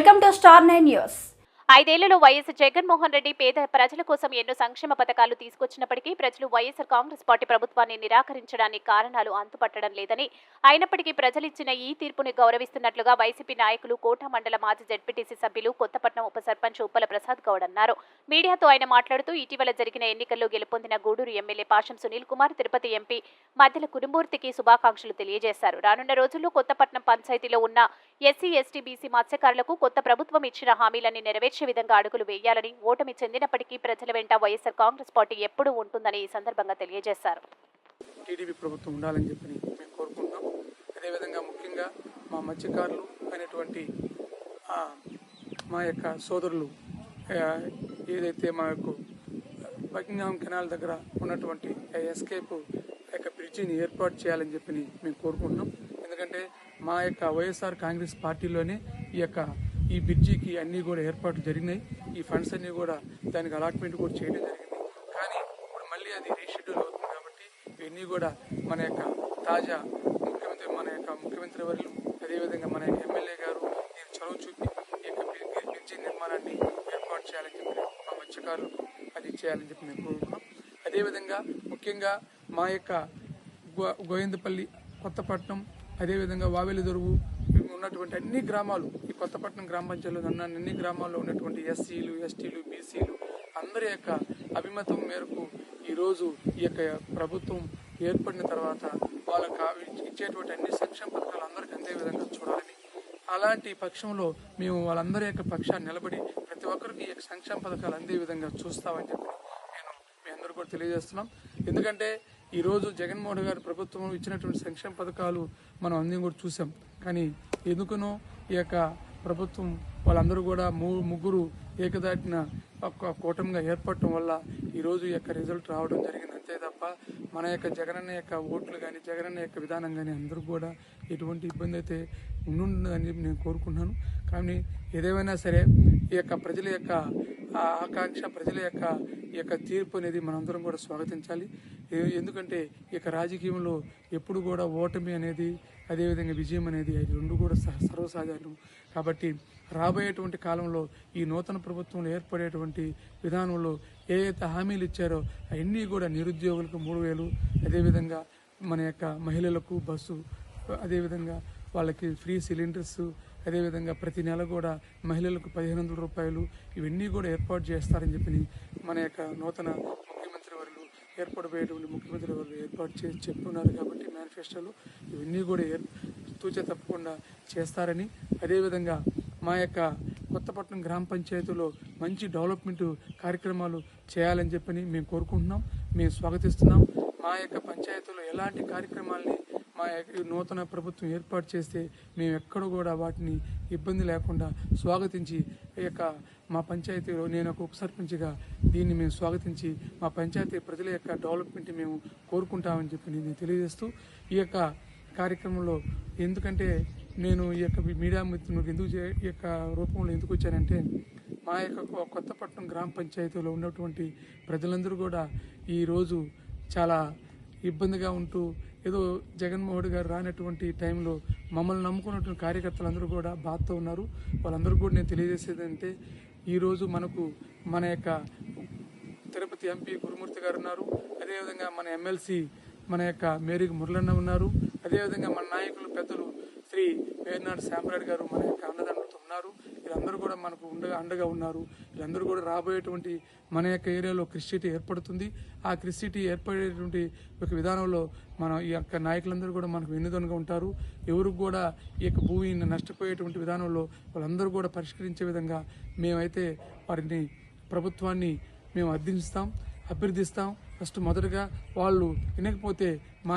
Welcome to star 9 news. 5 ఏళ్లలో YS Jaganmohan Reddy పేద ప్రజల కోసం ఎన్నో సంక్షేమ పథకాలు తీసుకొచ్చినప్పటికీ ప్రజలు వైఎస్ఆర్ కాంగ్రెస్ పార్టీ ప్రభుత్వాన్ని నిరాకరించడానికి కారణాలు అంతుపట్టడం లేదని, అయినప్పటికీ ప్రజలిచ్చిన ఈ తీర్పుని గౌరవిస్తున్నట్లుగా వైసీపీ నాయకులు కోట మండల మాజీ జెడ్పీటీసీ సభ్యులు కొత్తపట్నం ఉప సర్పంచ్ ఉప్పల ప్రసాద్ గౌడ్ అన్నారు. మీడియాతో ఆయన మాట్లాడుతూ ఇటీవల జరిగిన ఎన్నికల్లో గెలుపొందిన గూడూరు ఎమ్మెల్యే పాషం సునీల్ కుమార్, తిరుపతి ఎంపీ మద్దెల కురుమూర్తికి శుభాకాంక్షలు తెలియజేశారు. రానున్న రోజుల్లో కొత్తపట్నం పంచాయతీలో ఉన్న ఎస్సీ, ఎస్టీ, బీసీ మత్స్యకారులకు కొత్త ప్రభుత్వం ఇచ్చిన హామీలన్నీ నెరవేర్చే విధంగా అడుగులు వేయాలని, ఓటమి చెందినప్పటికీ ప్రజల వెంట వైఎస్ఆర్ కాంగ్రెస్ పార్టీ ఎప్పుడూ ఉంటుందని ఈ సందర్భంగా తెలియజేశారు. టీడీపీ ప్రభుత్వం ఉండాలని చెప్పి మేము కోరుకుంటున్నాం. అదేవిధంగా ముఖ్యంగా మా మత్స్యకారులు అయినటువంటి మా యొక్క సోదరులు ఏదైతే మా యొక్క బకింగ్హామ్ కెనాల్ దగ్గర ఉన్నటువంటి ఎస్కేప్ యొక్క బ్రిడ్జిని ఏర్పాటు చేయాలని చెప్పి మేము కోరుకుంటున్నాం. ఎందుకంటే మా యొక్క వైఎస్ఆర్ కాంగ్రెస్ పార్టీలోనే ఈ బ్రిడ్జికి అన్నీ కూడా ఏర్పాట్లు జరిగినాయి. ఈ ఫండ్స్ అన్నీ కూడా దానికి అలాట్మెంట్ కూడా చేయడం జరిగింది. కానీ ఇప్పుడు మళ్ళీ అది రీషెడ్యూల్ అవుతుంది కాబట్టి ఇవన్నీ కూడా మన యొక్క తాజా ముఖ్యమంత్రి వర్యులు, అదేవిధంగా మన యొక్క ఎమ్మెల్యే గారు నేను చొరవ చూపి ఈ యొక్క బ్రిడ్జి నిర్మాణాన్ని ఏర్పాటు చేయాలని చెప్పి మా మత్స్యకారులకు అది చేయాలని చెప్పి మేము కోరుకుంటున్నాం. అదేవిధంగా ముఖ్యంగా మా యొక్క గోవిందపల్లి, కొత్తపట్నం, అదేవిధంగా వావెలిదొరువు ఉన్నటువంటి అన్ని గ్రామాలు, ఈ కొత్తపట్నం గ్రామ పంచాయతీలో ఉన్న అన్ని గ్రామాల్లో ఉన్నటువంటి ఎస్సీలు, ఎస్టీలు, బీసీలు అందరి యొక్క అభిమతం మేరకు ఈరోజు ఈ యొక్క ప్రభుత్వం ఏర్పడిన తర్వాత వాళ్ళకి ఇచ్చేటువంటి అన్ని సంక్షేమ పథకాలు అందరికీ అందే విధంగా చూడాలని, అలాంటి పక్షంలో మేము వాళ్ళందరి యొక్క పక్షాన్ని నిలబడి ప్రతి ఒక్కరికి ఈ యొక్క సంక్షేమ పథకాలు అందే విధంగా చూస్తామని చెప్పి నేను మీ అందరూ కూడా తెలియజేస్తున్నాం. ఎందుకంటే ఈరోజు జగన్మోహన్ గారి ప్రభుత్వం ఇచ్చినటువంటి సంక్షేమ పథకాలు మనం అందరం కూడా చూసాం. కానీ ఎందుకునో ఈ యొక్క ప్రభుత్వం వాళ్ళందరూ కూడా ముగ్గురు ఏకదాటిన కూటమిగా ఏర్పడటం వల్ల ఈరోజు ఈ యొక్క రిజల్ట్ రావడం జరిగింది. అంతే తప్ప మన యొక్క జగనన్న యొక్క ఓట్లు కానీ, జగనన్న యొక్క విధానం కానీ అందరూ కూడా ఎటువంటి ఇబ్బంది అయితే ఉండుందని నేను కోరుకుంటున్నాను. కానీ ఏదేమైనా సరే ఈ యొక్క ప్రజల యొక్క ఆకాంక్ష, ప్రజల యొక్క తీర్పు అనేది మనందరం కూడా స్వాగతించాలి. ఎందుకంటే ఈ యొక్క రాజకీయంలో ఎప్పుడు కూడా ఓటమి అనేది, అదేవిధంగా విజయం అనేది అది రెండు కూడా సర్వసాధారణం. కాబట్టి రాబోయేటువంటి కాలంలో ఈ నూతన ప్రభుత్వంలో ఏర్పడేటువంటి విధానంలో ఏదైతే హామీలు ఇచ్చారో అవన్నీ కూడా నిరుద్యోగులకు 3,000, అదేవిధంగా మన యొక్క మహిళలకు బస్సు, అదేవిధంగా వాళ్ళకి ఫ్రీ సిలిండర్స్, అదేవిధంగా ప్రతి నెల కూడా మహిళలకు 1,500 రూపాయలు ఇవన్నీ కూడా ఏర్పాటు చేస్తారని చెప్పి మన యొక్క నూతన ఏర్పడబోయేటువంటి ముఖ్యమంత్రి వర్యులు ఏర్పాటు చేసి చెప్తున్నారు. కాబట్టి మేనిఫెస్టోలో ఇవన్నీ కూడా తూచ తప్పకుండా చేస్తారని, అదేవిధంగా మా యొక్క కొత్తపట్నం గ్రామ పంచాయతీలో మంచి డెవలప్మెంట్ కార్యక్రమాలు చేయాలని చెప్పని మేము కోరుకుంటున్నాం, మేము స్వాగతిస్తున్నాం. మా యొక్క పంచాయతీలో ఎలాంటి కార్యక్రమాలని మా నూతన ప్రభుత్వం ఏర్పాటు చేస్తే మేము ఎక్కడ కూడా వాటిని ఇబ్బంది లేకుండా స్వాగతించి ఈ యొక్క మా పంచాయతీలో నేను ఒక ఉప సర్పంచ్గా దీన్ని మేము స్వాగతించి మా పంచాయతీ ప్రజల యొక్క డెవలప్మెంట్ మేము కోరుకుంటామని చెప్పి నేను తెలియజేస్తూ ఈ యొక్క కార్యక్రమంలో, ఎందుకంటే నేను ఈ యొక్క మీడియా మిత్రులకు ఈ యొక్క రూపంలో ఎందుకు వచ్చానంటే మా యొక్క కొత్తపట్నం గ్రామ పంచాయతీలో ఉన్నటువంటి ప్రజలందరూ కూడా ఈరోజు చాలా ఇబ్బందిగా ఉంటూ ఏదో జగన్మోహన్ గారు రానటువంటి టైంలో మమ్మల్ని నమ్ముకున్నటువంటి కార్యకర్తలందరూ కూడా బాధతో ఉన్నారు. వాళ్ళందరూ కూడా నేను తెలియజేసేది అంటే ఈరోజు మన యొక్క తిరుపతి ఎంపీ కురుమూర్తి గారు ఉన్నారు, అదేవిధంగా మన ఎమ్మెల్సీ మన యొక్క మేరీ మురళన్న ఉన్నారు, అదేవిధంగా మన నాయకులు పెద్దలు శ్రీ వేర్నాడు శాంబరాడు గారు మన యొక్క అన్నదండలతో ఉన్నారు. వీళ్ళందరూ కూడా మనకు అండగా ఉన్నారు. వీళ్ళందరూ కూడా రాబోయేటువంటి మన యొక్క ఏరియాలో క్రిస్టిటీ ఏర్పడుతుంది. ఆ క్రిస్టిటీ ఏర్పడేటువంటి ఒక విధానంలో మన ఈ యొక్క నాయకులందరూ కూడా మనకు వెన్నుదన్నుగా ఉంటారు. ఎవరు కూడా ఈ యొక్క భూమిని నష్టపోయేటువంటి విధానంలో వాళ్ళందరూ కూడా పరిష్కరించే విధంగా మేమైతే వారిని ప్రభుత్వాన్ని మేము అర్థిస్తాం, అభ్యర్థిస్తాం. ఫస్ట్ మొదటగా వాళ్ళు వినకపోతే మా